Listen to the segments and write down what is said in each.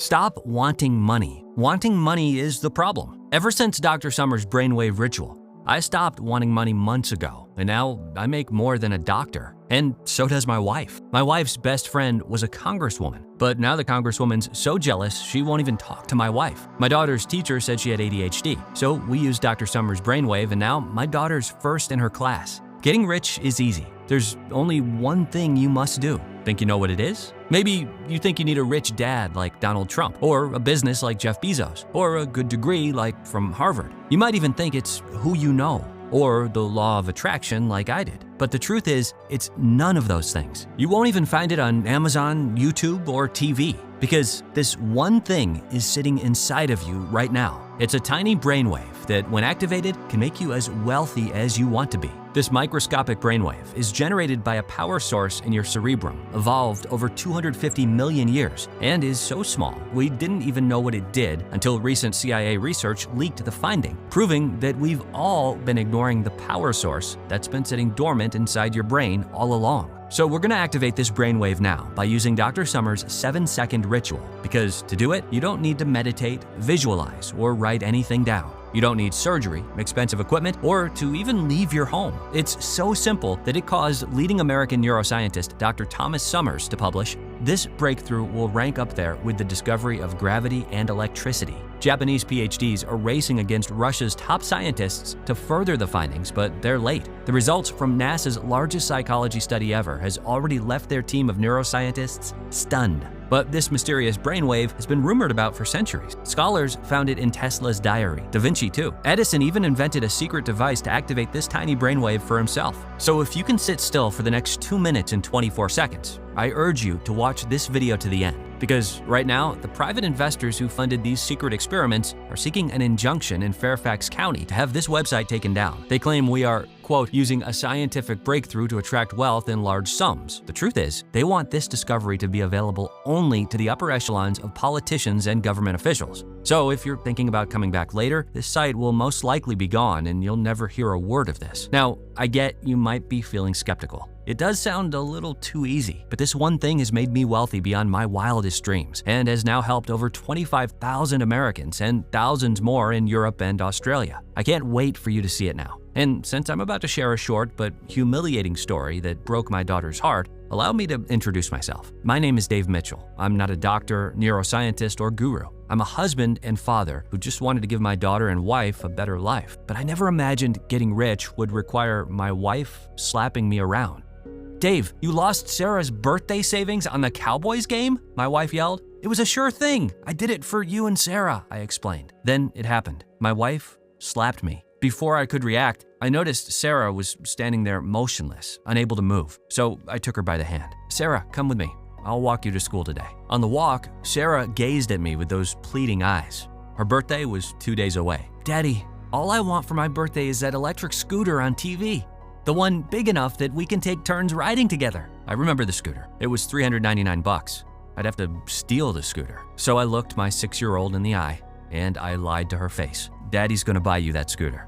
Stop wanting money. Wanting money is the problem. Ever since Dr. Summers' brainwave ritual, I stopped wanting money months ago, and now I make more than a doctor. And so does my wife. My wife's best friend was a congresswoman, but now the congresswoman's so jealous she won't even talk to my wife. My daughter's teacher said she had ADHD, so we used Dr. Summers' brainwave, and now my daughter's first in her class. Getting rich is easy. There's only one thing you must do. Think you know what it is? Maybe you think you need a rich dad like Donald Trump, or a business like Jeff Bezos, or a good degree like from Harvard. You might even think it's who you know, or the law of attraction like I did. But the truth is, it's none of those things. You won't even find it on Amazon, YouTube, or TV, because this one thing is sitting inside of you right now. It's a tiny brainwave that, when activated, can make you as wealthy as you want to be. This microscopic brainwave is generated by a power source in your cerebrum, evolved over 250 million years, and is so small we didn't even know what it did until recent CIA research leaked the finding, proving that we've all been ignoring the power source that's been sitting dormant inside your brain all along. So we're going to activate this brainwave now by using Dr. Summers' 7-second ritual, because to do it, you don't need to meditate, visualize, or write anything down. You don't need surgery, expensive equipment, or to even leave your home. It's so simple that it caused leading American neuroscientist Dr. Thomas Summers to publish, "This breakthrough will rank up there with the discovery of gravity and electricity." Japanese PhDs are racing against Russia's top scientists to further the findings, but they're late. The results from NASA's largest psychology study ever has already left their team of neuroscientists stunned. But this mysterious brainwave has been rumored about for centuries. Scholars found it in Tesla's diary, DaVinci too. Edison even invented a secret device to activate this tiny brainwave for himself. So if you can sit still for the next 2 minutes and 24 seconds, I urge you to watch this video to the end. Because right now, the private investors who funded these secret experiments are seeking an injunction in Fairfax County to have this website taken down. They claim we are, quote, using a scientific breakthrough to attract wealth in large sums. The truth is, they want this discovery to be available only to the upper echelons of politicians and government officials. So if you're thinking about coming back later, this site will most likely be gone and you'll never hear a word of this. Now, I get you might be feeling skeptical. It does sound a little too easy, but this one thing has made me wealthy beyond my wildest dreams and has now helped over 25,000 Americans and thousands more in Europe and Australia. I can't wait for you to see it now. And since I'm about to share a short but humiliating story that broke my daughter's heart, allow me to introduce myself. My name is Dave Mitchell. I'm not a doctor, neuroscientist, or guru. I'm a husband and father who just wanted to give my daughter and wife a better life. But I never imagined getting rich would require my wife slapping me around. "Dave, you lost Sarah's birthday savings on the Cowboys game?" my wife yelled. "It was a sure thing. I did it for you and Sarah," I explained. Then it happened. My wife slapped me. Before I could react, I noticed Sarah was standing there motionless, unable to move. So I took her by the hand. "Sarah, come with me. I'll walk you to school today." On the walk, Sarah gazed at me with those pleading eyes. Her birthday was 2 days away. "Daddy, all I want for my birthday is that electric scooter on TV. The one big enough that we can take turns riding together." I remember the scooter. It was $399. I'd have to steal the scooter. So I looked my 6-year-old in the eye and I lied to her face. "Daddy's gonna buy you that scooter."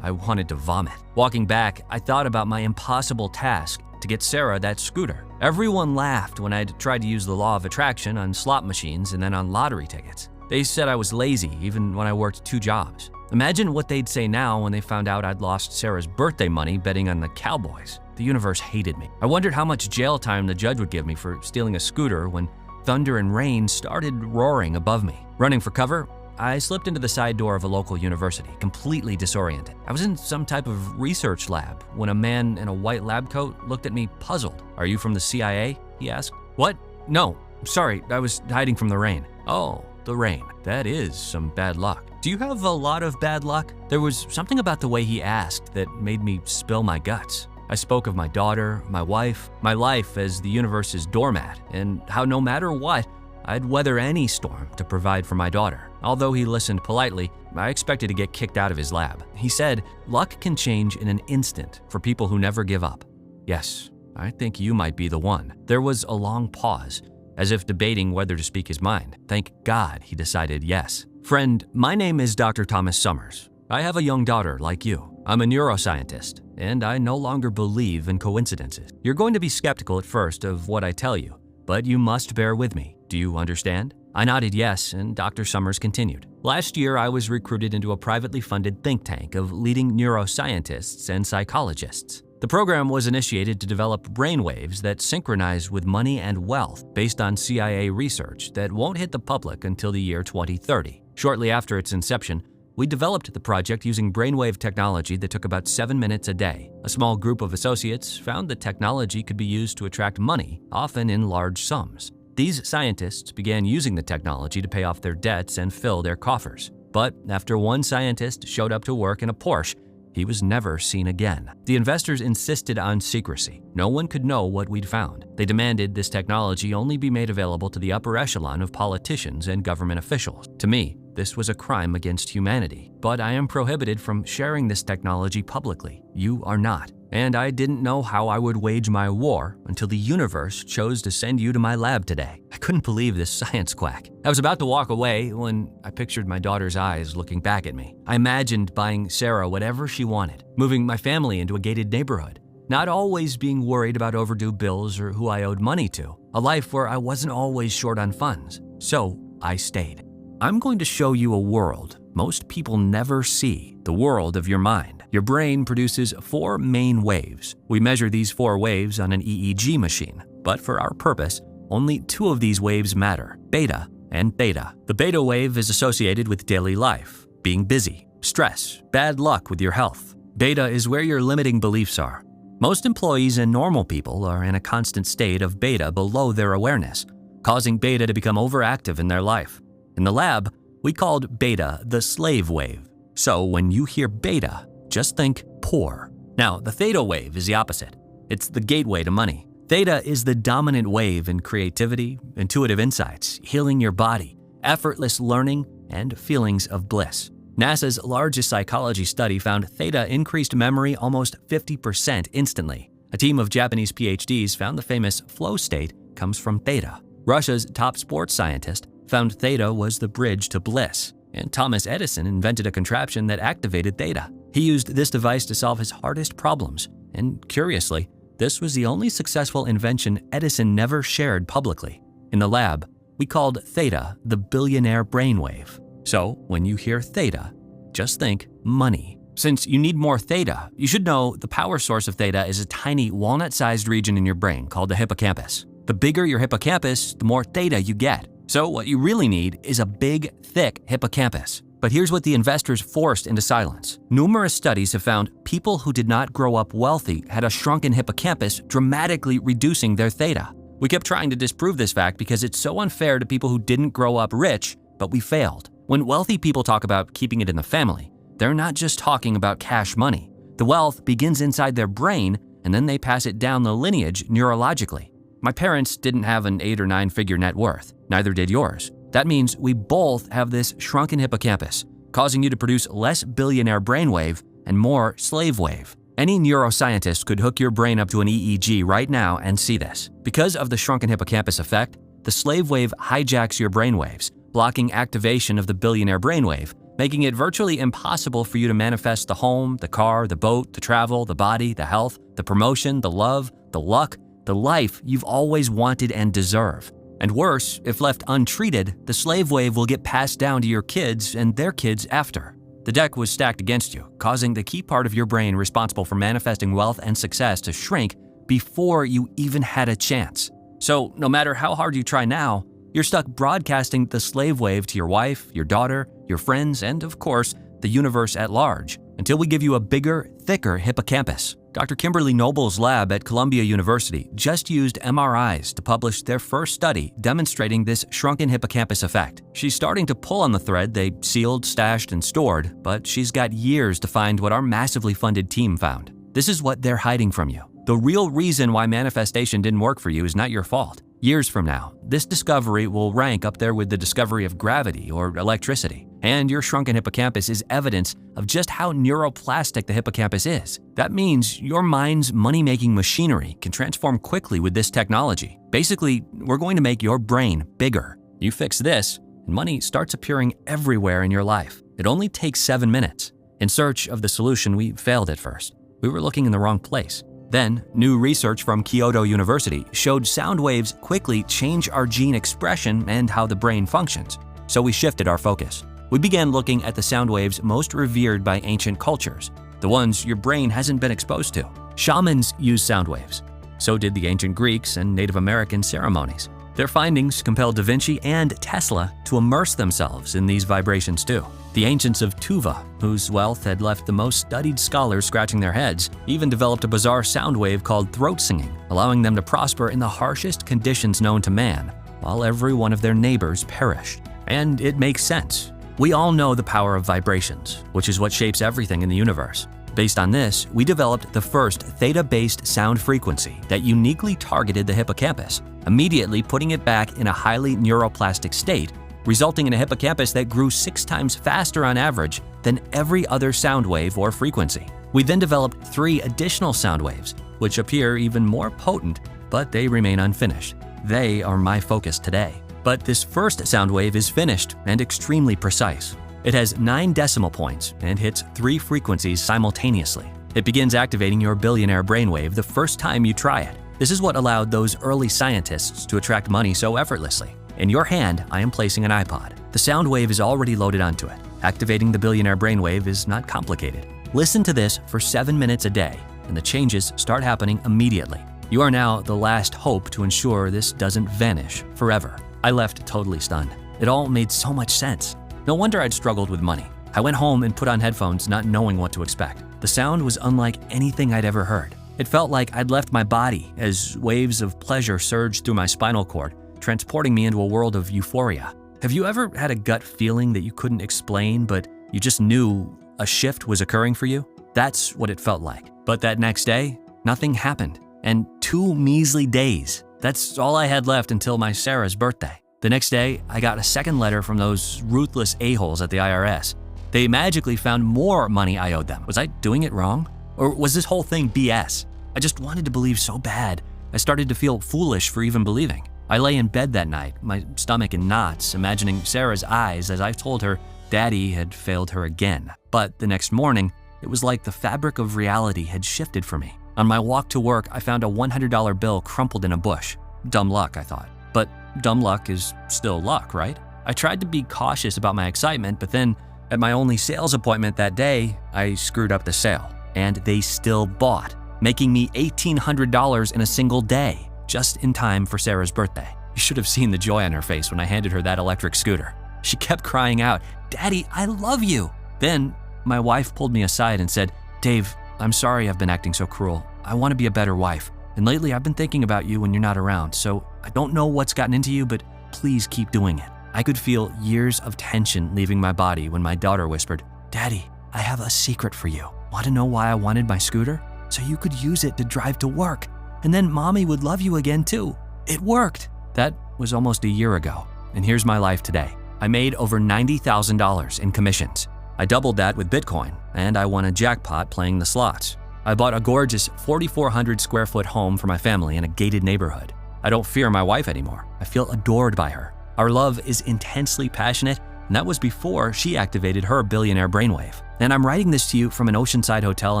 I wanted to vomit. Walking back, I thought about my impossible task to get Sarah that scooter. Everyone laughed when I'd tried to use the law of attraction on slot machines and then on lottery tickets. They said I was lazy even when I worked 2 jobs. Imagine what they'd say now when they found out I'd lost Sarah's birthday money betting on the Cowboys. The universe hated me. I wondered how much jail time the judge would give me for stealing a scooter when thunder and rain started roaring above me. Running for cover, I slipped into the side door of a local university, completely disoriented. I was in some type of research lab when a man in a white lab coat looked at me puzzled. "Are you from the CIA?" he asked. "What? No, sorry, I was hiding from the rain." "Oh, the rain. That is some bad luck. Do you have a lot of bad luck?" There was something about the way he asked that made me spill my guts. I spoke of my daughter, my wife, my life as the universe's doormat, and how no matter what, I'd weather any storm to provide for my daughter. Although he listened politely, I expected to get kicked out of his lab. He said, "Luck can change in an instant for people who never give up." Yes, I think you might be the one. There was a long pause, as if debating whether to speak his mind. Thank God he decided yes. "Friend, my name is Dr. Thomas Summers. I have a young daughter like you. I'm a neuroscientist, and I no longer believe in coincidences. You're going to be skeptical at first of what I tell you, but you must bear with me. Do you understand? I nodded yes, and Dr. Summers continued. Last year, I was recruited into a privately funded think tank of leading neuroscientists and psychologists. The program was initiated to develop brainwaves that synchronize with money and wealth based on CIA research that won't hit the public until the year 2030. Shortly after its inception, we developed the project using brainwave technology that took about 7 minutes a day. A small group of associates found the technology could be used to attract money, often in large sums. These scientists began using the technology to pay off their debts and fill their coffers. But after one scientist showed up to work in a Porsche, he was never seen again. The investors insisted on secrecy. No one could know what we'd found. They demanded this technology only be made available to the upper echelon of politicians and government officials. To me, this was a crime against humanity. But I am prohibited from sharing this technology publicly. You are not. And I didn't know how I would wage my war until the universe chose to send you to my lab today. I couldn't believe this science quack. I was about to walk away when I pictured my daughter's eyes looking back at me. I imagined buying Sarah whatever she wanted, moving my family into a gated neighborhood, not always being worried about overdue bills or who I owed money to, a life where I wasn't always short on funds. So I stayed. I'm going to show you a world most people never see, the world of your mind. Your brain produces 4 main waves. We measure these 4 waves on an EEG machine, but for our purpose, only 2 of these waves matter, beta and theta. The beta wave is associated with daily life, being busy, stress, bad luck with your health. Beta is where your limiting beliefs are. Most employees and normal people are in a constant state of beta below their awareness, causing beta to become overactive in their life. In the lab, we called beta the slave wave. So when you hear beta, just think poor. Now, the theta wave is the opposite. It's the gateway to money. Theta is the dominant wave in creativity, intuitive insights, healing your body, effortless learning, and feelings of bliss. NASA's largest psychology study found theta increased memory almost 50% instantly. A team of Japanese PhDs found the famous flow state comes from theta. Russia's top sports scientist found theta was the bridge to bliss, and Thomas Edison invented a contraption that activated theta. He used this device to solve his hardest problems, and curiously, this was the only successful invention Edison never shared publicly. In the lab, we called theta the billionaire brain wave. So when you hear theta, just think money. Since you need more theta, you should know the power source of theta is a tiny walnut-sized region in your brain called the hippocampus. The bigger your hippocampus, the more theta you get. So what you really need is a big, thick hippocampus. But here's what the investors forced into silence. Numerous studies have found people who did not grow up wealthy had a shrunken hippocampus, dramatically reducing their theta. We kept trying to disprove this fact because it's so unfair to people who didn't grow up rich, but we failed. When wealthy people talk about keeping it in the family, they're not just talking about cash money. The wealth begins inside their brain, and then they pass it down the lineage neurologically. My parents didn't have an 8 or 9 figure net worth. Neither did yours. That means we both have this shrunken hippocampus, causing you to produce less billionaire brainwave and more slave wave. Any neuroscientist could hook your brain up to an EEG right now and see this. Because of the shrunken hippocampus effect, the slave wave hijacks your brainwaves, blocking activation of the billionaire brainwave, making it virtually impossible for you to manifest the home, the car, the boat, the travel, the body, the health, the promotion, the love, the luck, the life you've always wanted and deserve. And worse, if left untreated, the slave wave will get passed down to your kids and their kids after. The deck was stacked against you, causing the key part of your brain responsible for manifesting wealth and success to shrink before you even had a chance. So no matter how hard you try now, you're stuck broadcasting the slave wave to your wife, your daughter, your friends, and of course, the universe at large, until we give you a bigger, thicker hippocampus. Dr. Kimberly Noble's lab at Columbia University just used MRIs to publish their first study demonstrating this shrunken hippocampus effect. She's starting to pull on the thread they sealed, stashed, and stored, but she's got years to find what our massively funded team found. This is what they're hiding from you. The real reason why manifestation didn't work for you is not your fault. Years from now, this discovery will rank up there with the discovery of gravity or electricity. And your shrunken hippocampus is evidence of just how neuroplastic the hippocampus is. That means your mind's money-making machinery can transform quickly with this technology. Basically, we're going to make your brain bigger. You fix this, and money starts appearing everywhere in your life. It only takes 7 minutes. In search of the solution, we failed at first. We were looking in the wrong place. Then, new research from Kyoto University showed sound waves quickly change our gene expression and how the brain functions. So we shifted our focus. We began looking at the sound waves most revered by ancient cultures, the ones your brain hasn't been exposed to. Shamans use sound waves. So did the ancient Greeks and Native American ceremonies. Their findings compelled DaVinci and Tesla to immerse themselves in these vibrations too. The ancients of Tuva, whose wealth had left the most studied scholars scratching their heads, even developed a bizarre sound wave called throat singing, allowing them to prosper in the harshest conditions known to man, while every one of their neighbors perished. And it makes sense. We all know the power of vibrations, which is what shapes everything in the universe. Based on this, we developed the first theta-based sound frequency that uniquely targeted the hippocampus, immediately putting it back in a highly neuroplastic state, resulting in a hippocampus that grew 6 times faster on average than every other sound wave or frequency. We then developed 3 additional sound waves, which appear even more potent, but they remain unfinished. They are my focus today. But this first sound wave is finished and extremely precise. It has 9 decimal points and hits 3 frequencies simultaneously. It begins activating your billionaire brainwave the first time you try it. This is what allowed those early scientists to attract money so effortlessly. In your hand, I am placing an iPod. The sound wave is already loaded onto it. Activating the billionaire brainwave is not complicated. Listen to this for 7 minutes a day, and the changes start happening immediately. You are now the last hope to ensure this doesn't vanish forever. I left totally stunned. It all made so much sense. No wonder I'd struggled with money. I went home and put on headphones not knowing what to expect. The sound was unlike anything I'd ever heard. It felt like I'd left my body as waves of pleasure surged through my spinal cord, transporting me into a world of euphoria. Have you ever had a gut feeling that you couldn't explain, but you just knew a shift was occurring for you? That's what it felt like. But that next day, nothing happened. And 2 measly days. That's all I had left until my Sarah's birthday. The next day, I got a second letter from those ruthless a-holes at the IRS. They magically found more money I owed them. Was I doing it wrong? Or was this whole thing BS? I just wanted to believe so bad. I started to feel foolish for even believing. I lay in bed that night, my stomach in knots, imagining Sarah's eyes as I told her Daddy had failed her again. But the next morning, it was like the fabric of reality had shifted for me. On my walk to work, I found a $100 bill crumpled in a bush. Dumb luck, I thought. But dumb luck is still luck, right? I tried to be cautious about my excitement, but then at my only sales appointment that day, I screwed up the sale. And they still bought, making me $1,800 in a single day, just in time for Sarah's birthday. You should have seen the joy on her face when I handed her that electric scooter. She kept crying out, "Daddy, I love you." Then my wife pulled me aside and said, "Dave, I'm sorry I've been acting so cruel. I want to be a better wife. And lately I've been thinking about you when you're not around, so I don't know what's gotten into you, but please keep doing it." I could feel years of tension leaving my body when my daughter whispered, "Daddy, I have a secret for you. Want to know why I wanted my scooter? So you could use it to drive to work. And then Mommy would love you again too. It worked." That was almost a year ago, and here's my life today. I made over $90,000 in commissions. I doubled that with Bitcoin, and I won a jackpot playing the slots. I bought a gorgeous 4,400 square foot home for my family in a gated neighborhood. I don't fear my wife anymore. I feel adored by her. Our love is intensely passionate, and that was before she activated her billionaire brainwave. And I'm writing this to you from an oceanside hotel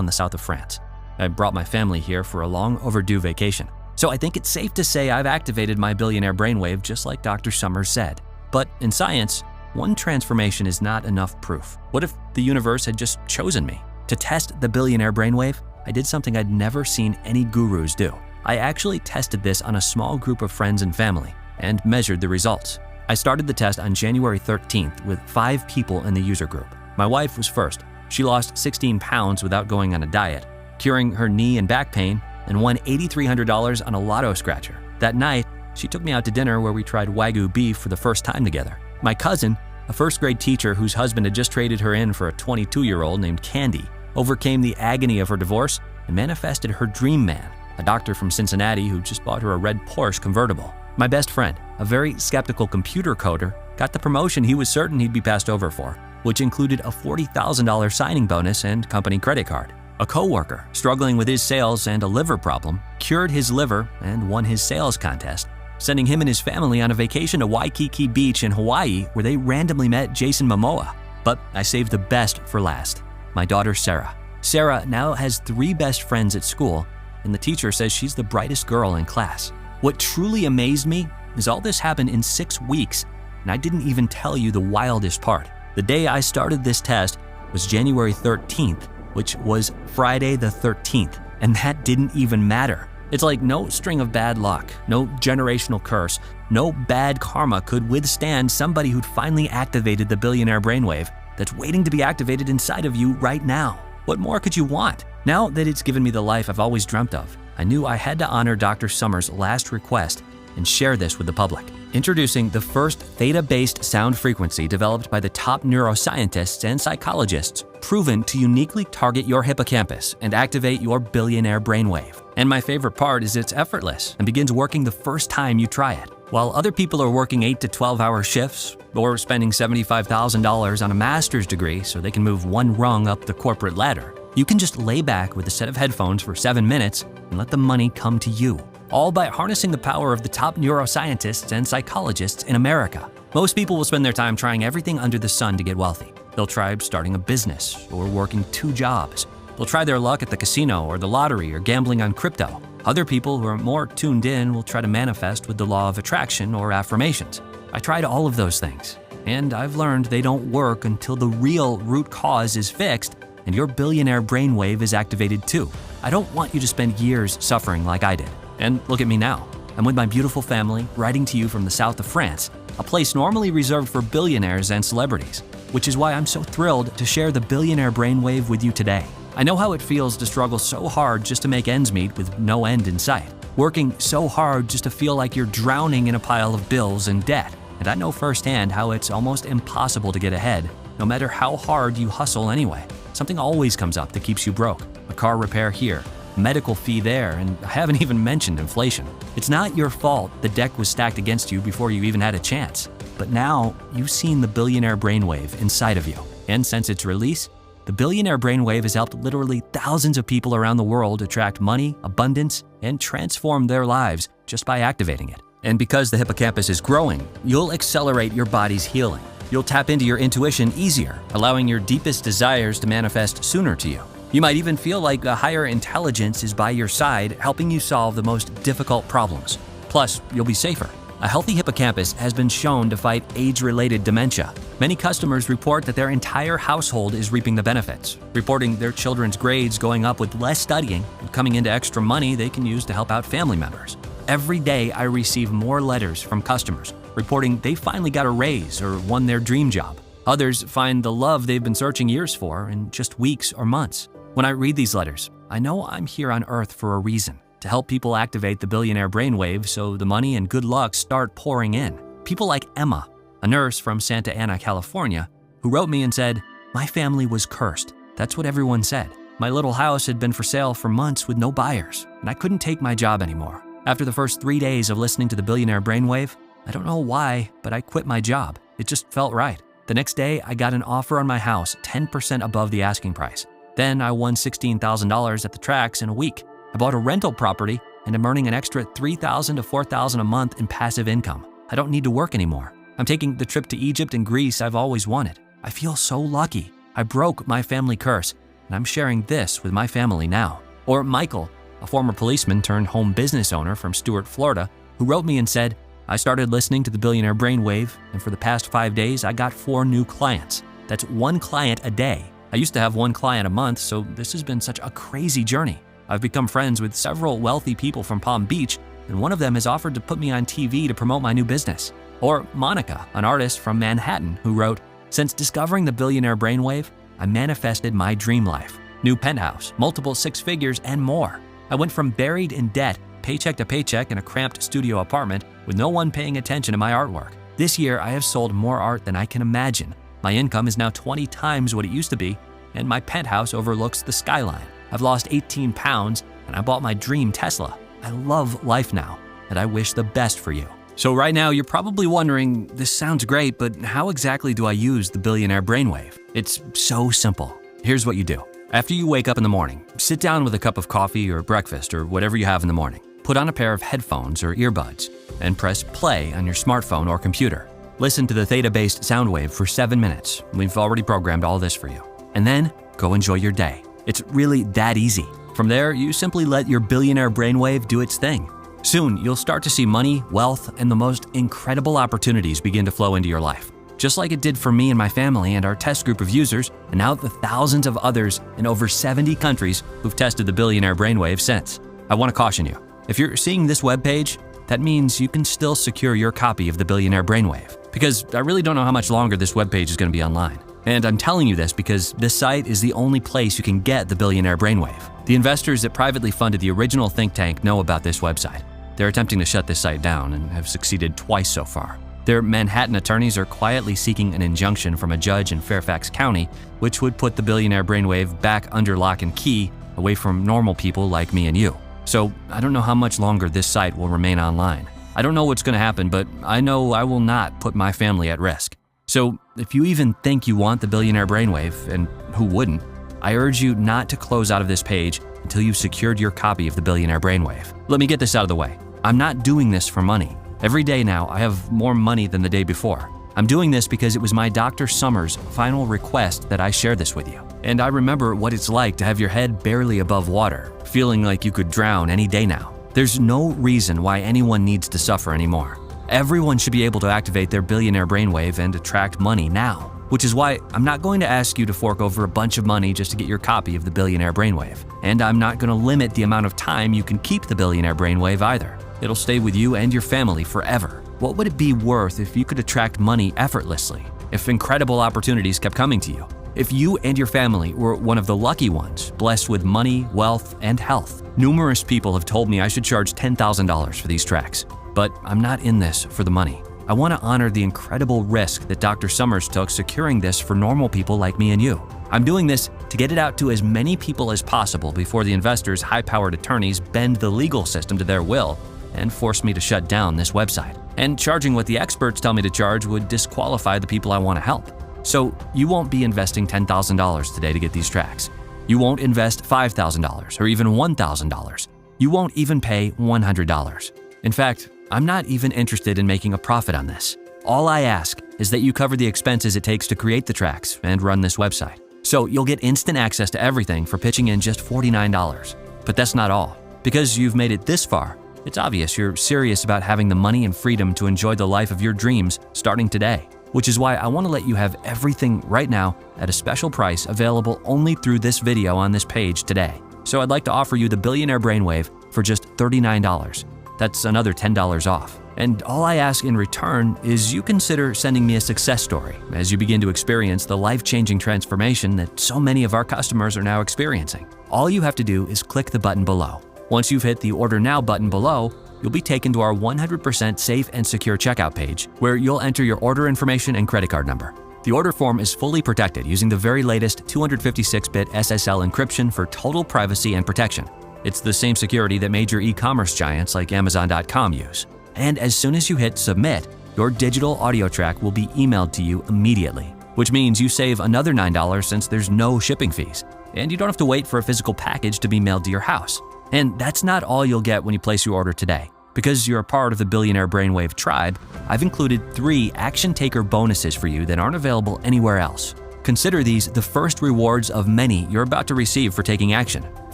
in the south of France. I brought my family here for a long overdue vacation. So I think it's safe to say I've activated my billionaire brainwave just like Dr. Summers said. But in science, one transformation is not enough proof. What if the universe had just chosen me? To test the billionaire brainwave, I did something I'd never seen any gurus do. I actually tested this on a small group of friends and family and measured the results. I started the test on January 13th with 5 people in the user group. My wife was first. She lost 16 pounds without going on a diet, curing her knee and back pain, and won $8,300 on a lotto scratcher. That night, she took me out to dinner where we tried Wagyu beef for the first time together. My cousin, a first-grade teacher whose husband had just traded her in for a 22-year-old named Candy, overcame the agony of her divorce and manifested her dream man, a doctor from Cincinnati who just bought her a red Porsche convertible. My best friend, a very skeptical computer coder, got the promotion he was certain he'd be passed over for, which included a $40,000 signing bonus and company credit card. A coworker, struggling with his sales and a liver problem, cured his liver and won his sales contest, sending him and his family on a vacation to Waikiki Beach in Hawaii where they randomly met Jason Momoa. But I saved the best for last, my daughter Sarah. Sarah now has 3 best friends at school and the teacher says she's the brightest girl in class. What truly amazed me is all this happened in 6 weeks, and I didn't even tell you the wildest part. The day I started this test was January 13th, which was Friday the 13th, and that didn't even matter. It's like no string of bad luck, no generational curse, no bad karma could withstand somebody who'd finally activated the billionaire brainwave that's waiting to be activated inside of you right now. What more could you want? Now that it's given me the life I've always dreamt of, I knew I had to honor Dr. Summers' last request and share this with the public. Introducing the first theta-based sound frequency developed by the top neuroscientists and psychologists, proven to uniquely target your hippocampus and activate your billionaire brainwave. And my favorite part is it's effortless and begins working the first time you try it. While other people are working 8 to 12-hour shifts or spending $75,000 on a master's degree so they can move one rung up the corporate ladder, you can just lay back with a set of headphones for 7 minutes and let the money come to you, all by harnessing the power of the top neuroscientists and psychologists in America. Most people will spend their time trying everything under the sun to get wealthy. They'll try starting a business or working 2 jobs. They'll try their luck at the casino or the lottery or gambling on crypto. Other people who are more tuned in will try to manifest with the law of attraction or affirmations. I tried all of those things, and I've learned they don't work until the real root cause is fixed and your billionaire brainwave is activated too. I don't want you to spend years suffering like I did. And look at me now. I'm with my beautiful family, writing to you from the south of France, a place normally reserved for billionaires and celebrities, which is why I'm so thrilled to share the billionaire brainwave with you today. I know how it feels to struggle so hard just to make ends meet with no end in sight, working so hard just to feel like you're drowning in a pile of bills and debt. And I know firsthand how it's almost impossible to get ahead, no matter how hard you hustle anyway. Something always comes up that keeps you broke. A car repair here, medical fee there, and I haven't even mentioned inflation. It's not your fault the deck was stacked against you before you even had a chance. But now you've seen the billionaire brainwave inside of you. And since its release, the billionaire brainwave has helped literally thousands of people around the world attract money, abundance, and transform their lives just by activating it. And because the hippocampus is growing, you'll accelerate your body's healing. You'll tap into your intuition easier, allowing your deepest desires to manifest sooner to you. You might even feel like a higher intelligence is by your side, helping you solve the most difficult problems. Plus, you'll be safer. A healthy hippocampus has been shown to fight age-related dementia. Many customers report that their entire household is reaping the benefits, reporting their children's grades going up with less studying and coming into extra money they can use to help out family members. Every day, I receive more letters from customers reporting they finally got a raise or won their dream job. Others find the love they've been searching years for in just weeks or months. When I read these letters, I know I'm here on Earth for a reason, to help people activate the billionaire brainwave so the money and good luck start pouring in. People like Emma, a nurse from Santa Ana, California, who wrote me and said, "My family was cursed. That's what everyone said. My little house had been for sale for months with no buyers, and I couldn't take my job anymore. After the first 3 days of listening to the billionaire brainwave, I don't know why, but I quit my job. It just felt right. The next day, I got an offer on my house 10% above the asking price. Then I won $16,000 at the tracks in a week. I bought a rental property and I'm earning an extra $3,000 to $4,000 a month in passive income. I don't need to work anymore. I'm taking the trip to Egypt and Greece I've always wanted. I feel so lucky. I broke my family curse, and I'm sharing this with my family now." Or Michael, a former policeman turned home business owner from Stuart, Florida, who wrote me and said, "I started listening to the billionaire brainwave, and for the past 5 days, I got 4 new clients. That's 1 client a day. I used to have 1 client a month, so this has been such a crazy journey. I've become friends with several wealthy people from Palm Beach, and one of them has offered to put me on TV to promote my new business." Or Monica, an artist from Manhattan, who wrote, "Since discovering the billionaire brainwave, I manifested my dream life. New penthouse, multiple 6 figures, and more. I went from buried in debt, paycheck to paycheck in a cramped studio apartment with no one paying attention to my artwork. This year, I have sold more art than I can imagine. My income is now 20 times what it used to be, and my penthouse overlooks the skyline. I've lost 18 pounds, and I bought my dream Tesla. I love life now, and I wish the best for you." So right now, you're probably wondering, this sounds great, but how exactly do I use the billionaire brainwave? It's so simple. Here's what you do. After you wake up in the morning, sit down with a cup of coffee or breakfast or whatever you have in the morning. Put on a pair of headphones or earbuds and press play on your smartphone or computer. Listen to the theta-based sound wave for 7 minutes. We've already programmed all this for you. And then go enjoy your day. It's really that easy. From there, you simply let your billionaire brainwave do its thing. Soon, you'll start to see money, wealth, and the most incredible opportunities begin to flow into your life. Just like it did for me and my family and our test group of users, and now the thousands of others in over 70 countries who've tested the Billionaire Brainwave since. I want to caution you, if you're seeing this webpage, that means you can still secure your copy of the Billionaire Brainwave, because I really don't know how much longer this webpage is going to be online. And I'm telling you this because this site is the only place you can get the Billionaire Brainwave. The investors that privately funded the original think tank know about this website. They're attempting to shut this site down and have succeeded twice so far. Their Manhattan attorneys are quietly seeking an injunction from a judge in Fairfax County, which would put the Billionaire Brainwave back under lock and key, away from normal people like me and you. So I don't know how much longer this site will remain online. I don't know what's going to happen, but I know I will not put my family at risk. So if you even think you want the Billionaire Brainwave, and who wouldn't, I urge you not to close out of this page until you've secured your copy of the Billionaire Brainwave. Let me get this out of the way. I'm not doing this for money. Every day now, I have more money than the day before. I'm doing this because it was my Dr. Summers' final request that I share this with you. And I remember what it's like to have your head barely above water, feeling like you could drown any day now. There's no reason why anyone needs to suffer anymore. Everyone should be able to activate their Billionaire Brainwave and attract money now, which is why I'm not going to ask you to fork over a bunch of money just to get your copy of the Billionaire Brainwave. And I'm not going to limit the amount of time you can keep the Billionaire Brainwave either. It'll stay with you and your family forever. What would it be worth if you could attract money effortlessly? If incredible opportunities kept coming to you? If you and your family were one of the lucky ones, blessed with money, wealth, and health? Numerous people have told me I should charge $10,000 for these tracks. But I'm not in this for the money. I want to honor the incredible risk that Dr. Summers took securing this for normal people like me and you. I'm doing this to get it out to as many people as possible before the investors' high-powered attorneys bend the legal system to their will and force me to shut down this website. And charging what the experts tell me to charge would disqualify the people I want to help. So you won't be investing $10,000 today to get these tracks. You won't invest $5,000 or even $1,000. You won't even pay $100. In fact, I'm not even interested in making a profit on this. All I ask is that you cover the expenses it takes to create the tracks and run this website. So you'll get instant access to everything for pitching in just $49. But that's not all. Because you've made it this far, it's obvious you're serious about having the money and freedom to enjoy the life of your dreams starting today, which is why I want to let you have everything right now at a special price available only through this video on this page today. So I'd like to offer you the Billionaire Brainwave for just $39. That's another $10 off. And all I ask in return is you consider sending me a success story as you begin to experience the life-changing transformation that so many of our customers are now experiencing. All you have to do is click the button below. Once you've hit the Order Now button below, you'll be taken to our 100% safe and secure checkout page, where you'll enter your order information and credit card number. The order form is fully protected using the very latest 256-bit SSL encryption for total privacy and protection. It's the same security that major e-commerce giants like Amazon.com use. And as soon as you hit Submit, your digital audio track will be emailed to you immediately, which means you save another $9 since there's no shipping fees. And you don't have to wait for a physical package to be mailed to your house. And that's not all you'll get when you place your order today. Because you're a part of the Billionaire Brainwave tribe, I've included 3 action taker bonuses for you that aren't available anywhere else. Consider these the first rewards of many you're about to receive for taking action.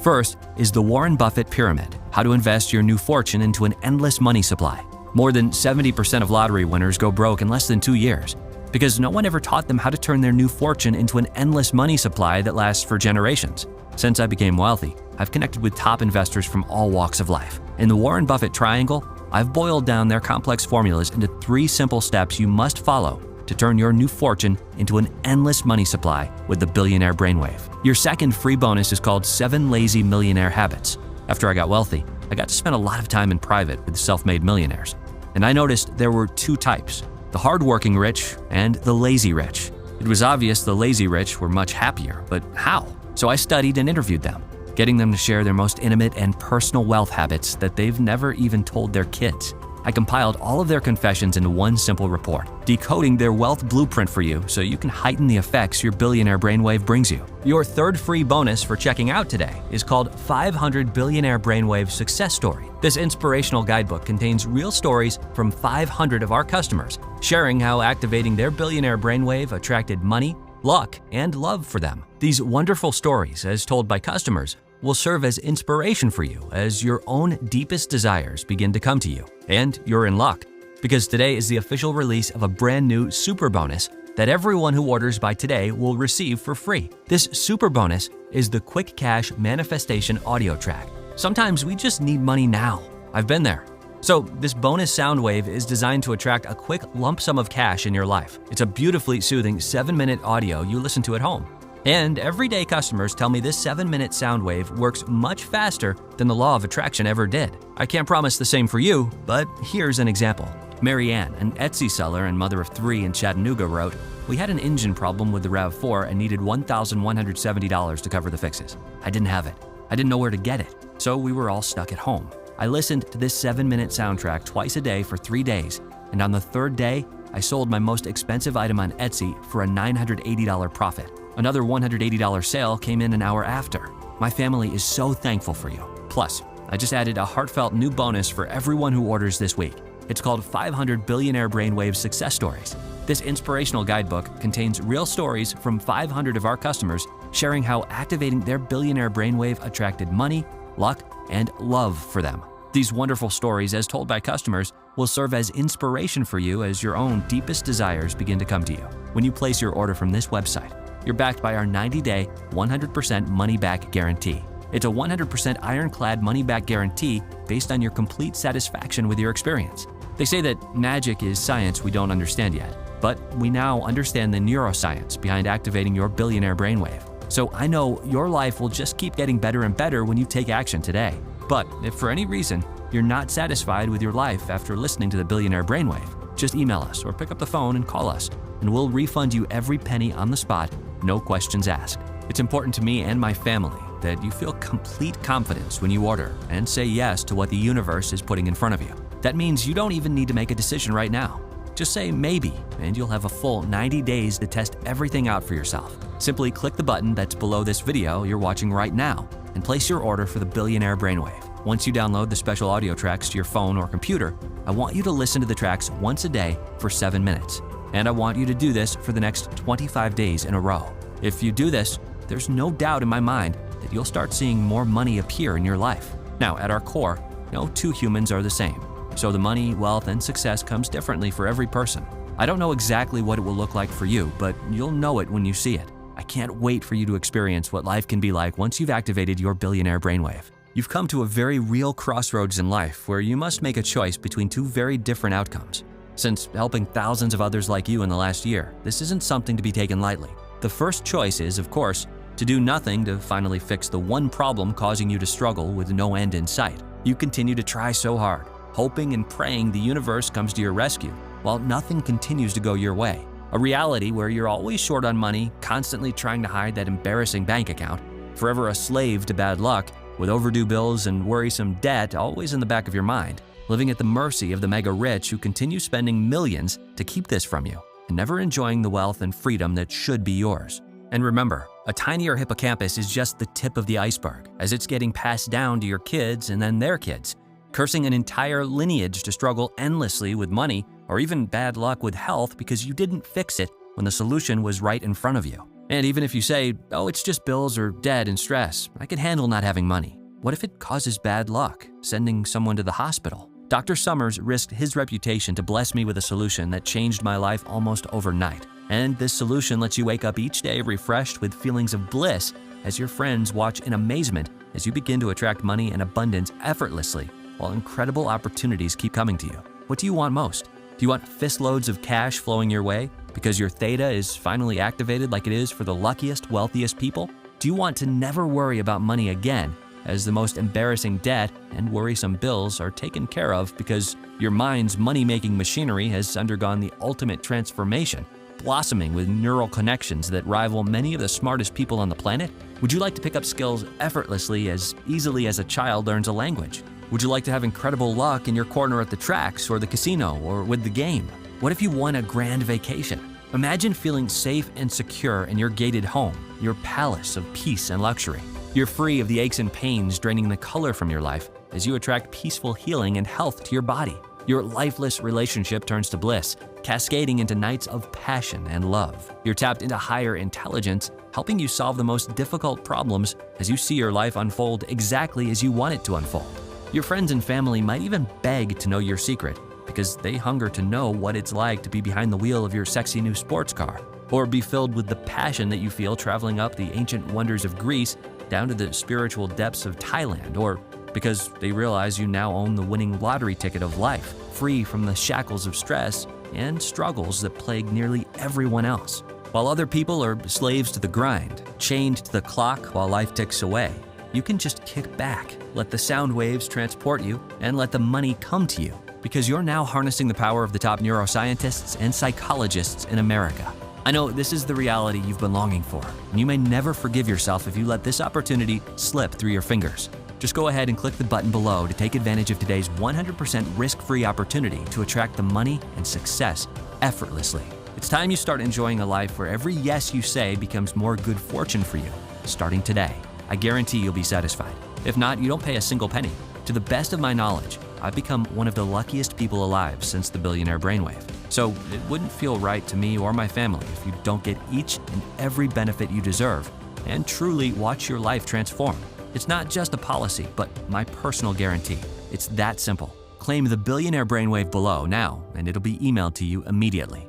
First is the Warren Buffett Pyramid, how to invest your new fortune into an endless money supply. More than 70% of lottery winners go broke in less than 2 years, because no one ever taught them how to turn their new fortune into an endless money supply that lasts for generations. Since I became wealthy, I've connected with top investors from all walks of life. In the Warren Buffett Triangle, I've boiled down their complex formulas into 3 simple steps you must follow to turn your new fortune into an endless money supply with the Billionaire Brainwave. Your second free bonus is called 7 Lazy Millionaire Habits. After I got wealthy, I got to spend a lot of time in private with self-made millionaires. And I noticed there were 2 types, the hardworking rich and the lazy rich. It was obvious the lazy rich were much happier, but how? So I studied and interviewed them, getting them to share their most intimate and personal wealth habits that they've never even told their kids. I compiled all of their confessions into one simple report, decoding their wealth blueprint for you so you can heighten the effects your Billionaire Brainwave brings you. Your third free bonus for checking out today is called 500 Billionaire Brainwave Success Story. This inspirational guidebook contains real stories from 500 of our customers, sharing how activating their Billionaire Brainwave attracted money, luck, and love for them. These wonderful stories, as told by customers, will serve as inspiration for you as your own deepest desires begin to come to you. And you're in luck, because today is the official release of a brand new super bonus that everyone who orders by today will receive for free. This super bonus is the Quick Cash Manifestation audio track. Sometimes we just need money now. I've been there. So this bonus sound wave is designed to attract a quick lump sum of cash in your life. It's a beautifully soothing 7-minute audio you listen to at home. And everyday customers tell me this 7-minute sound wave works much faster than the law of attraction ever did. I can't promise the same for you, but here's an example. Marianne, an Etsy seller and mother of 3 in Chattanooga, wrote, "We had an engine problem with the RAV4 and needed $1,170 to cover the fixes. I didn't have it. I didn't know where to get it, so we were all stuck at home. I listened to this 7-minute soundtrack twice a day for 3 days, and on the 3rd day, I sold my most expensive item on Etsy for a $980 profit. Another $180 sale came in an hour after. My family is so thankful for you. Plus, I just added a heartfelt new bonus for everyone who orders this week. It's called 500 Billionaire Brain Wave Success Stories. This inspirational guidebook contains real stories from 500 of our customers sharing how activating their billionaire brainwave attracted money, luck, and love for them. These wonderful stories, as told by customers, will serve as inspiration for you as your own deepest desires begin to come to you. When you place your order from this website, you're backed by our 90-day, 100% money-back guarantee. It's a 100% ironclad money-back guarantee based on your complete satisfaction with your experience. They say that magic is science we don't understand yet, but we now understand the neuroscience behind activating your billionaire brainwave. So I know your life will just keep getting better and better when you take action today. But if for any reason you're not satisfied with your life after listening to the Billionaire Brainwave, just email us or pick up the phone and call us, and we'll refund you every penny on the spot, no questions asked. It's important to me and my family that you feel complete confidence when you order and say yes to what the universe is putting in front of you. That means you don't even need to make a decision right now. Just say maybe, and you'll have a full 90 days to test everything out for yourself. Simply click the button that's below this video you're watching right now and place your order for the Billionaire Brainwave. Once you download the special audio tracks to your phone or computer, I want you to listen to the tracks once a day for 7 minutes. And I want you to do this for the next 25 days in a row. If you do this, there's no doubt in my mind that you'll start seeing more money appear in your life. Now, at our core, no two humans are the same. So the money, wealth, and success comes differently for every person. I don't know exactly what it will look like for you, but you'll know it when you see it. I can't wait for you to experience what life can be like once you've activated your billionaire brainwave. You've come to a very real crossroads in life where you must make a choice between two very different outcomes. Since helping thousands of others like you in the last year, this isn't something to be taken lightly. The first choice is, of course, to do nothing to finally fix the one problem causing you to struggle with no end in sight. You continue to try so hard, hoping and praying the universe comes to your rescue, while nothing continues to go your way. A reality where you're always short on money, constantly trying to hide that embarrassing bank account, forever a slave to bad luck, with overdue bills and worrisome debt always in the back of your mind, living at the mercy of the mega rich who continue spending millions to keep this from you, and never enjoying the wealth and freedom that should be yours. And remember, a tinier hippocampus is just the tip of the iceberg, as it's getting passed down to your kids and then their kids, cursing an entire lineage to struggle endlessly with money or even bad luck with health because you didn't fix it when the solution was right in front of you. And even if you say, oh, it's just bills or debt and stress, I can handle not having money. What if it causes bad luck, sending someone to the hospital? Dr. Summers risked his reputation to bless me with a solution that changed my life almost overnight. And this solution lets you wake up each day refreshed with feelings of bliss as your friends watch in amazement as you begin to attract money and abundance effortlessly, while incredible opportunities keep coming to you. What do you want most? Do you want fistloads of cash flowing your way because your theta is finally activated like it is for the luckiest, wealthiest people? Do you want to never worry about money again as the most embarrassing debt and worrisome bills are taken care of because your mind's money-making machinery has undergone the ultimate transformation, blossoming with neural connections that rival many of the smartest people on the planet? Would you like to pick up skills effortlessly as easily as a child learns a language? Would you like to have incredible luck in your corner at the tracks or the casino or with the game? What if you won a grand vacation? Imagine feeling safe and secure in your gated home, your palace of peace and luxury. You're free of the aches and pains draining the color from your life as you attract peaceful healing and health to your body. Your lifeless relationship turns to bliss cascading into nights of passion and love. You're tapped into higher intelligence, helping you solve the most difficult problems as you see your life unfold exactly as you want it to unfold. Your friends and family might even beg to know your secret because they hunger to know what it's like to be behind the wheel of your sexy new sports car, or be filled with the passion that you feel traveling up the ancient wonders of Greece down to the spiritual depths of Thailand, or because they realize you now own the winning lottery ticket of life, free from the shackles of stress and struggles that plague nearly everyone else. While other people are slaves to the grind, chained to the clock while life ticks away, you can just kick back, let the sound waves transport you, and let the money come to you, because you're now harnessing the power of the top neuroscientists and psychologists in America. I know this is the reality you've been longing for, and you may never forgive yourself if you let this opportunity slip through your fingers. Just go ahead and click the button below to take advantage of today's 100% risk-free opportunity to attract the money and success effortlessly. It's time you start enjoying a life where every yes you say becomes more good fortune for you, starting today. I guarantee you'll be satisfied. If not, you don't pay a single penny. To the best of my knowledge, I've become one of the luckiest people alive since the Billionaire Brain Wave. So it wouldn't feel right to me or my family if you don't get each and every benefit you deserve and truly watch your life transform. It's not just a policy, but my personal guarantee. It's that simple. Claim the Billionaire Brain Wave below now, and it'll be emailed to you immediately.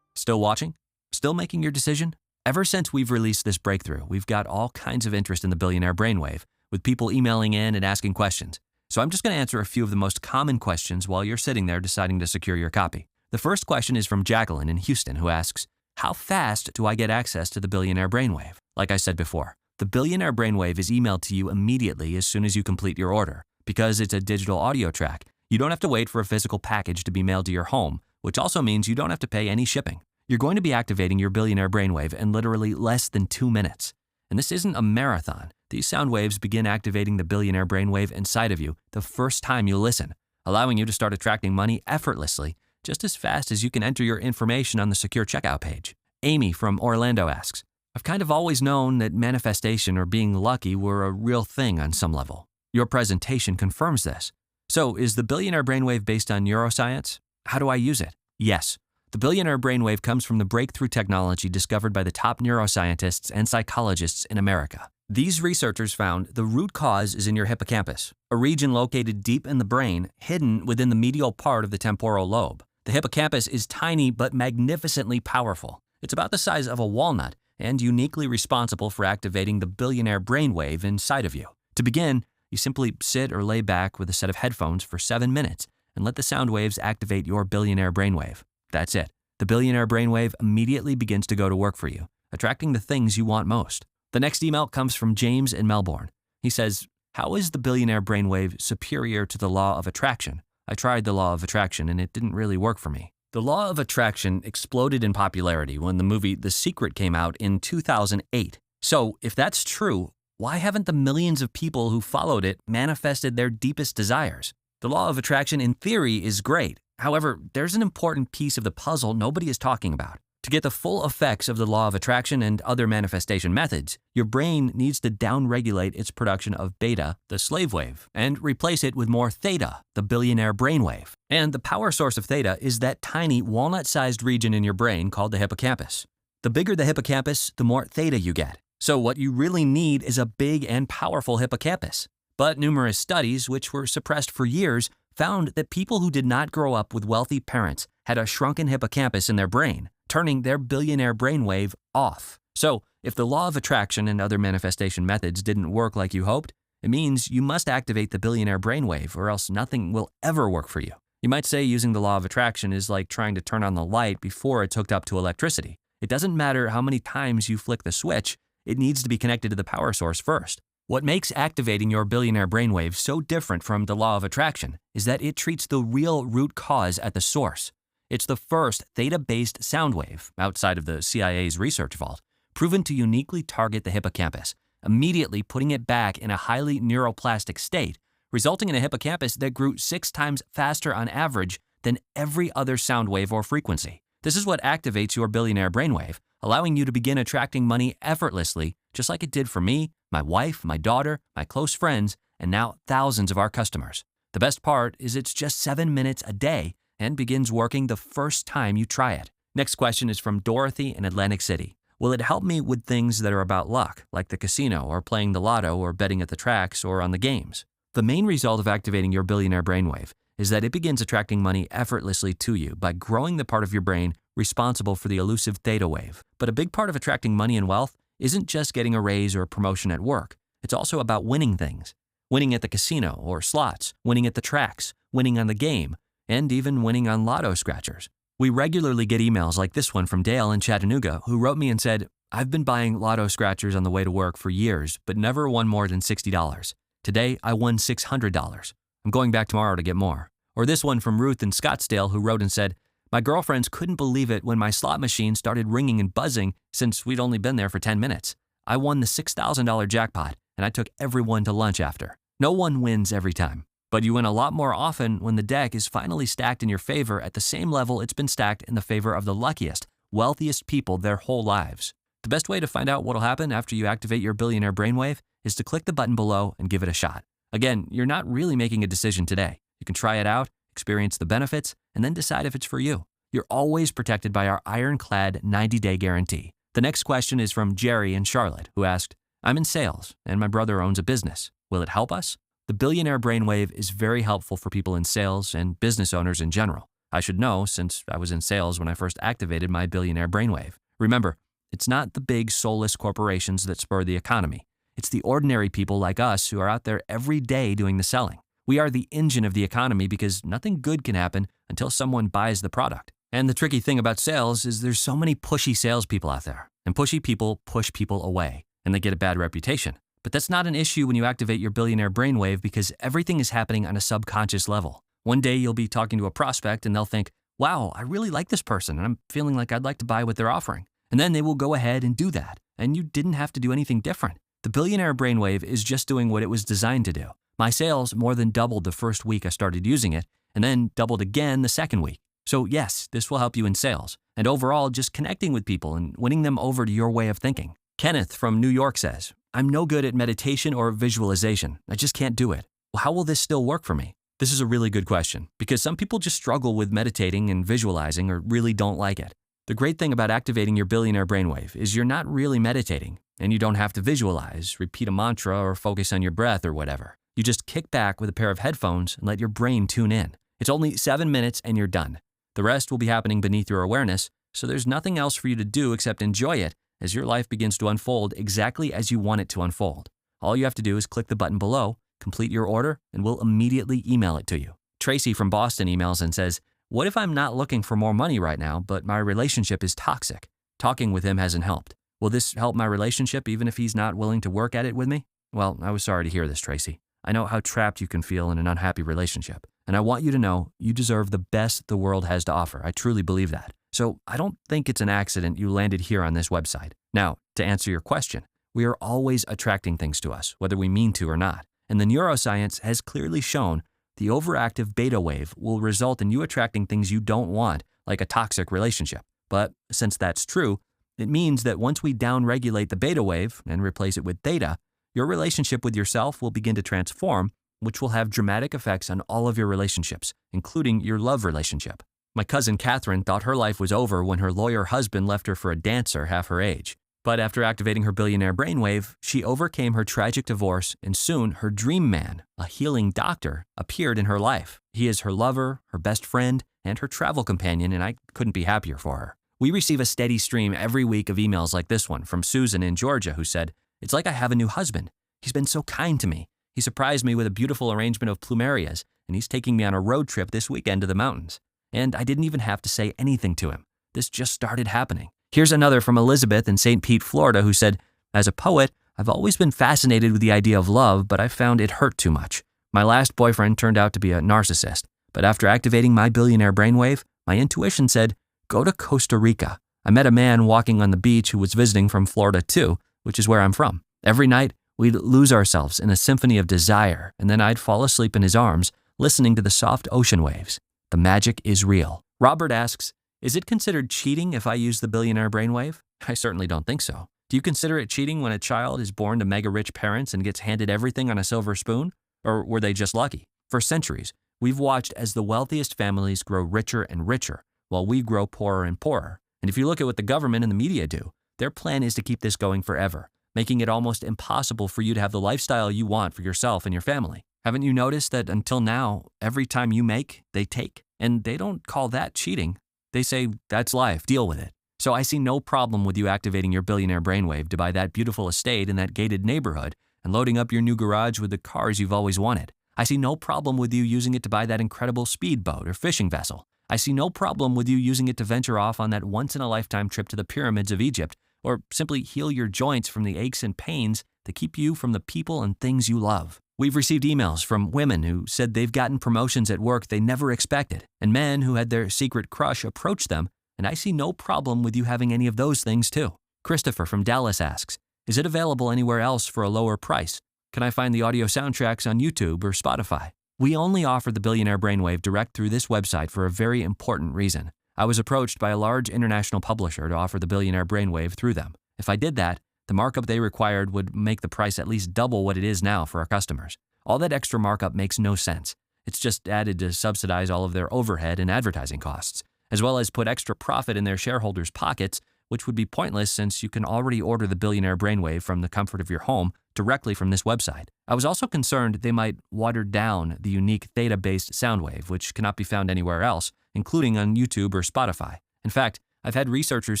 Still watching? Still making your decision? Ever since we've released this breakthrough, we've got all kinds of interest in the Billionaire Brain Wave, with people emailing in and asking questions. So I'm just going to answer a few of the most common questions while you're sitting there deciding to secure your copy. The first question is from Jacqueline in Houston, who asks, how fast do I get access to the Billionaire Brain Wave? Like I said before, the Billionaire Brain Wave is emailed to you immediately as soon as you complete your order. Because it's a digital audio track, you don't have to wait for a physical package to be mailed to your home, which also means you don't have to pay any shipping. You're going to be activating your Billionaire Brain Wave in literally less than 2 minutes. And this isn't a marathon. These sound waves begin activating the Billionaire Brain Wave inside of you the first time you listen, allowing you to start attracting money effortlessly, just as fast as you can enter your information on the secure checkout page. Amy from Orlando asks, I've kind of always known that manifestation or being lucky were a real thing on some level. Your presentation confirms this. So is the Billionaire Brain Wave based on neuroscience? How do I use it? Yes. The Billionaire Brain Wave comes from the breakthrough technology discovered by the top neuroscientists and psychologists in America. These researchers found the root cause is in your hippocampus, a region located deep in the brain, hidden within the medial part of the temporal lobe. The hippocampus is tiny but magnificently powerful. It's about the size of a walnut and uniquely responsible for activating the Billionaire Brain Wave inside of you. To begin, you simply sit or lay back with a set of headphones for 7 minutes and let the sound waves activate your Billionaire Brain Wave. That's it. The Billionaire Brain Wave immediately begins to go to work for you, attracting the things you want most. The next email comes from James in Melbourne. He says, how is the Billionaire Brain Wave superior to the law of attraction? I tried the law of attraction and it didn't really work for me. The law of attraction exploded in popularity when the movie The Secret came out in 2008. So if that's true, why haven't the millions of people who followed it manifested their deepest desires? The law of attraction in theory is great. However, there's an important piece of the puzzle nobody is talking about. To get the full effects of the law of attraction and other manifestation methods, your brain needs to downregulate its production of beta, the slave wave, and replace it with more theta, the Billionaire Brain Wave. And the power source of theta is that tiny walnut-sized region in your brain called the hippocampus. The bigger the hippocampus, the more theta you get. So what you really need is a big and powerful hippocampus. But numerous studies, which were suppressed for years, found that people who did not grow up with wealthy parents had a shrunken hippocampus in their brain, turning their Billionaire Brain Wave off. So if the law of attraction and other manifestation methods didn't work like you hoped, it means you must activate the Billionaire Brain Wave or else nothing will ever work for you. You might say using the law of attraction is like trying to turn on the light before it's hooked up to electricity. It doesn't matter how many times you flick the switch, it needs to be connected to the power source first. What makes activating your Billionaire Brain Wave so different from the law of attraction is that it treats the real root cause at the source. It's the first theta-based sound wave, outside of the CIA's research vault, proven to uniquely target the hippocampus, immediately putting it back in a highly neuroplastic state, resulting in a hippocampus that grew 6 times faster on average than every other sound wave or frequency. This is what activates your Billionaire Brain Wave, allowing you to begin attracting money effortlessly, just like it did for me, my wife, my daughter, my close friends, and now thousands of our customers. The best part is it's just 7 minutes a day and begins working the first time you try it. Next question is from Dorothy in Atlantic City. Will it help me with things that are about luck, like the casino or playing the lotto or betting at the tracks or on the games? The main result of activating your billionaire brainwave is that it begins attracting money effortlessly to you by growing the part of your brain responsible for the elusive theta wave. But a big part of attracting money and wealth isn't just getting a raise or a promotion at work. It's also about winning things. Winning at the casino or slots, winning at the tracks, winning on the game, and even winning on lotto scratchers. We regularly get emails like this one from Dale in Chattanooga, who wrote me and said, "I've been buying lotto scratchers on the way to work for years, but never won more than $60. Today, I won $600. I'm going back tomorrow to get more." Or this one from Ruth in Scottsdale, who wrote and said, "My girlfriends couldn't believe it when my slot machine started ringing and buzzing since we'd only been there for 10 minutes. I won the $6,000 jackpot, and I took everyone to lunch after." No one wins every time, but you win a lot more often when the deck is finally stacked in your favor at the same level it's been stacked in the favor of the luckiest, wealthiest people their whole lives. The best way to find out what'll happen after you activate your billionaire brainwave is to click the button below and give it a shot. Again, you're not really making a decision today. You can try it out, experience the benefits, and then decide if it's for you. You're always protected by our ironclad 90-day guarantee. The next question is from Jerry in Charlotte, who asked, "I'm in sales, and my brother owns a business. Will it help us?" The billionaire brainwave is very helpful for people in sales and business owners in general. I should know since I was in sales when I first activated my billionaire brainwave. Remember, it's not the big soulless corporations that spur the economy. It's the ordinary people like us who are out there every day doing the selling. We are the engine of the economy because nothing good can happen until someone buys the product. And the tricky thing about sales is there's so many pushy salespeople out there, and pushy people push people away, and they get a bad reputation. But that's not an issue when you activate your billionaire brainwave because everything is happening on a subconscious level. One day you'll be talking to a prospect and they'll think, "Wow, I really like this person and I'm feeling like I'd like to buy what they're offering." And then they will go ahead and do that, and you didn't have to do anything different. The billionaire brainwave is just doing what it was designed to do. My sales more than doubled the first week I started using it, and then doubled again the second week. So yes, this will help you in sales, and overall just connecting with people and winning them over to your way of thinking. Kenneth from New York says, "I'm no good at meditation or visualization. I just can't do it. Well, how will this still work for me?" This is a really good question because some people just struggle with meditating and visualizing or really don't like it. The great thing about activating your billionaire brainwave is you're not really meditating and you don't have to visualize, repeat a mantra, or focus on your breath or whatever. You just kick back with a pair of headphones and let your brain tune in. It's only 7 minutes and you're done. The rest will be happening beneath your awareness, so there's nothing else for you to do except enjoy it as your life begins to unfold exactly as you want it to unfold. All you have to do is click the button below, complete your order, and we'll immediately email it to you. Tracy from Boston emails and says, "What if I'm not looking for more money right now, but my relationship is toxic? Talking with him hasn't helped. Will this help my relationship even if he's not willing to work at it with me?" Well, I was sorry to hear this, Tracy. I know how trapped you can feel in an unhappy relationship, and I want you to know you deserve the best the world has to offer. I truly believe that. So I don't think it's an accident you landed here on this website. Now, to answer your question, we are always attracting things to us, whether we mean to or not. And the neuroscience has clearly shown the overactive beta wave will result in you attracting things you don't want, like a toxic relationship. But since that's true, it means that once we downregulate the beta wave and replace it with theta, your relationship with yourself will begin to transform, which will have dramatic effects on all of your relationships, including your love relationship. My cousin Catherine thought her life was over when her lawyer husband left her for a dancer half her age. But after activating her billionaire brainwave, she overcame her tragic divorce, and soon her dream man, a healing doctor, appeared in her life. He is her lover, her best friend, and her travel companion, and I couldn't be happier for her. We receive a steady stream every week of emails like this one from Susan in Georgia, who said, "It's like I have a new husband. He's been so kind to me. He surprised me with a beautiful arrangement of plumerias, and he's taking me on a road trip this weekend to the mountains. And I didn't even have to say anything to him. This just started happening." Here's another from Elizabeth in St. Pete, Florida, who said, "As a poet, I've always been fascinated with the idea of love, but I found it hurt too much. My last boyfriend turned out to be a narcissist, but after activating my billionaire brainwave, my intuition said, go to Costa Rica. I met a man walking on the beach who was visiting from Florida too, which is where I'm from. Every night, we'd lose ourselves in a symphony of desire, and then I'd fall asleep in his arms, listening to the soft ocean waves. The magic is real." Robert asks, "Is it considered cheating if I use the billionaire brainwave?" I certainly don't think so. Do you consider it cheating when a child is born to mega-rich parents and gets handed everything on a silver spoon? Or were they just lucky? For centuries, we've watched as the wealthiest families grow richer and richer, while we grow poorer and poorer. And if you look at what the government and the media do, their plan is to keep this going forever, making it almost impossible for you to have the lifestyle you want for yourself and your family. Haven't you noticed that until now, every time you make, they take? And they don't call that cheating. They say, that's life, deal with it. So I see no problem with you activating your billionaire brainwave to buy that beautiful estate in that gated neighborhood and loading up your new garage with the cars you've always wanted. I see no problem with you using it to buy that incredible speedboat or fishing vessel. I see no problem with you using it to venture off on that once-in-a-lifetime trip to the pyramids of Egypt, or simply heal your joints from the aches and pains that keep you from the people and things you love. We've received emails from women who said they've gotten promotions at work they never expected, and men who had their secret crush approach them, and I see no problem with you having any of those things too. Christopher from Dallas asks, is it available anywhere else for a lower price? Can I find the audio soundtracks on YouTube or Spotify? We only offer the Billionaire Brainwave direct through this website for a very important reason. I was approached by a large international publisher to offer the Billionaire Brainwave through them. If I did that, the markup they required would make the price at least double what it is now for our customers. All that extra markup makes no sense. It's just added to subsidize all of their overhead and advertising costs, as well as put extra profit in their shareholders' pockets, which would be pointless since you can already order the Billionaire Brainwave from the comfort of your home directly from this website. I was also concerned they might water down the unique theta-based sound wave, which cannot be found anywhere else, including on YouTube or Spotify. In fact, I've had researchers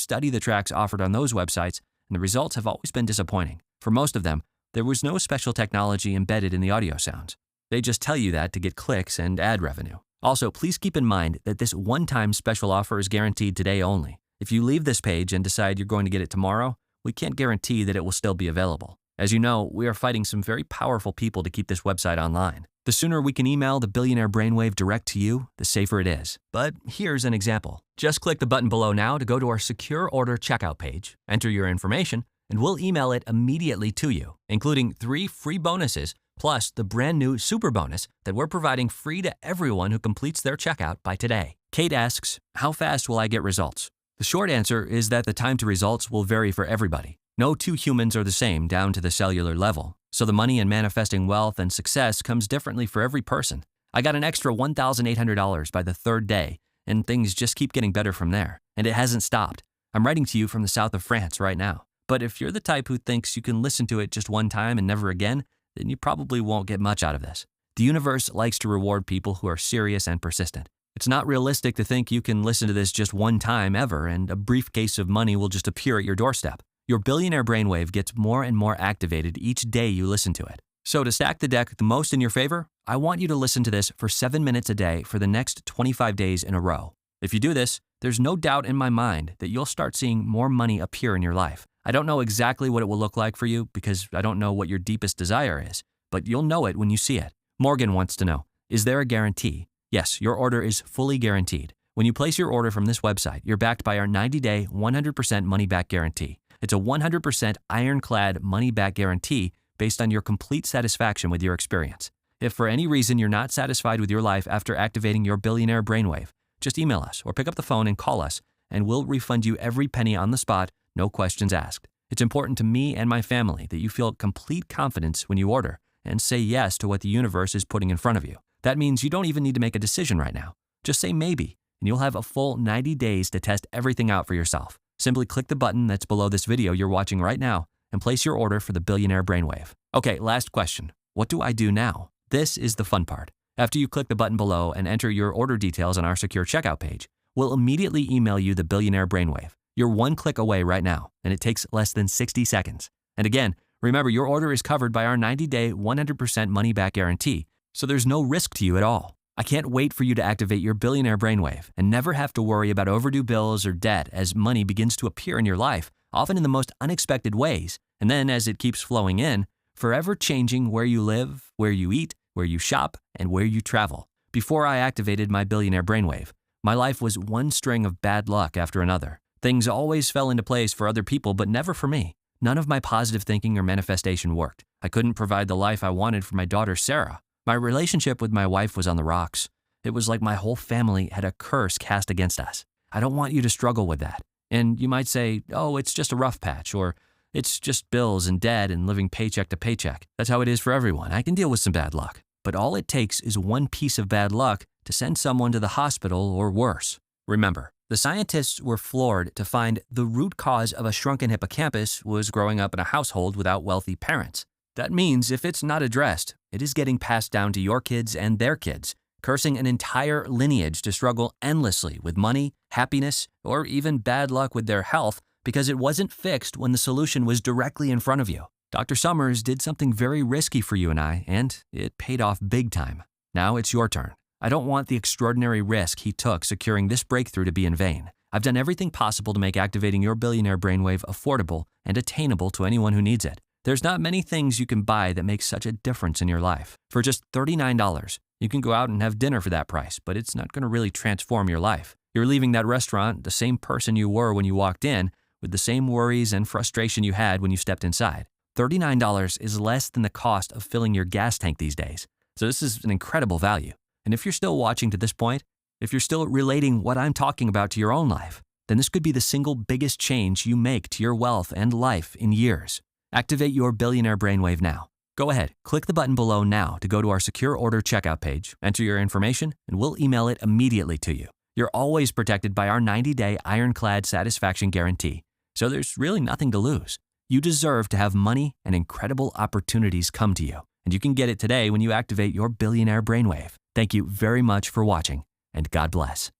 study the tracks offered on those websites, and the results have always been disappointing. For most of them, there was no special technology embedded in the audio sounds. They just tell you that to get clicks and ad revenue. Also, please keep in mind that this one-time special offer is guaranteed today only. If you leave this page and decide you're going to get it tomorrow, we can't guarantee that it will still be available. As you know, we are fighting some very powerful people to keep this website online. The sooner we can email the Billionaire Brainwave direct to you, the safer it is. But here's an example. Just click the button below now to go to our secure order checkout page, enter your information, and we'll email it immediately to you, including 3 free bonuses, plus the brand new super bonus that we're providing free to everyone who completes their checkout by today. Kate asks, how fast will I get results? The short answer is that the time to results will vary for everybody. No two humans are the same down to the cellular level, so the money in manifesting wealth and success comes differently for every person. I got an extra $1,800 by the 3rd day, and things just keep getting better from there, and it hasn't stopped. I'm writing to you from the south of France right now. But if you're the type who thinks you can listen to it just one time and never again, then you probably won't get much out of this. The universe likes to reward people who are serious and persistent. It's not realistic to think you can listen to this just one time ever and a briefcase of money will just appear at your doorstep. Your Billionaire Brainwave gets more and more activated each day you listen to it. So to stack the deck the most in your favor, I want you to listen to this for 7 minutes a day for the next 25 days in a row. If you do this, there's no doubt in my mind that you'll start seeing more money appear in your life. I don't know exactly what it will look like for you because I don't know what your deepest desire is, but you'll know it when you see it. Morgan wants to know, is there a guarantee? Yes, your order is fully guaranteed. When you place your order from this website, you're backed by our 90-day, 100% money-back guarantee. It's a 100% ironclad money-back guarantee based on your complete satisfaction with your experience. If for any reason you're not satisfied with your life after activating your Billionaire Brainwave, just email us or pick up the phone and call us, and we'll refund you every penny on the spot, no questions asked. It's important to me and my family that you feel complete confidence when you order and say yes to what the universe is putting in front of you. That means you don't even need to make a decision right now. Just say maybe, and you'll have a full 90 days to test everything out for yourself. Simply click the button that's below this video you're watching right now and place your order for the Billionaire Brainwave. Okay, last question. What do I do now? This is the fun part. After you click the button below and enter your order details on our secure checkout page, we'll immediately email you the Billionaire Brainwave. You're one click away right now, and it takes less than 60 seconds. And again, remember your order is covered by our 90-day, 100% money-back guarantee, so there's no risk to you at all. I can't wait for you to activate your Billionaire Brainwave and never have to worry about overdue bills or debt as money begins to appear in your life, often in the most unexpected ways, and then as it keeps flowing in, forever changing where you live, where you eat, where you shop, and where you travel. Before I activated my Billionaire Brainwave, my life was one string of bad luck after another. Things always fell into place for other people, but never for me. None of my positive thinking or manifestation worked. I couldn't provide the life I wanted for my daughter, Sarah. My relationship with my wife was on the rocks. It was like my whole family had a curse cast against us. I don't want you to struggle with that. And you might say, oh, it's just a rough patch, or it's just bills and debt and living paycheck to paycheck. That's how it is for everyone. I can deal with some bad luck. but all it takes is one piece of bad luck to send someone to the hospital or worse. Remember, the scientists were floored to find the root cause of a shrunken hippocampus was growing up in a household without wealthy parents. That means if it's not addressed, it is getting passed down to your kids and their kids, cursing an entire lineage to struggle endlessly with money, happiness, or even bad luck with their health because it wasn't fixed when the solution was directly in front of you. Dr. Summers did something very risky for you and I, and it paid off big time. Now it's your turn. I don't want the extraordinary risk he took securing this breakthrough to be in vain. I've done everything possible to make activating your billionaire brainwave affordable and attainable to anyone who needs it. There's not many things you can buy that make such a difference in your life. For just $39, you can go out and have dinner for that price, but it's not going to really transform your life. You're leaving that restaurant the same person you were when you walked in, with the same worries and frustration you had when you stepped inside. $39 is less than the cost of filling your gas tank these days. So this is an incredible value. And if you're still watching to this point, if you're still relating what I'm talking about to your own life, then this could be the single biggest change you make to your wealth and life in years. Activate your billionaire brainwave now. Go ahead, click the button below now to go to our secure order checkout page, enter your information, and we'll email it immediately to you. You're always protected by our 90-day ironclad satisfaction guarantee, so there's really nothing to lose. You deserve to have money and incredible opportunities come to you, and you can get it today when you activate your billionaire brainwave. Thank you very much for watching, and God bless.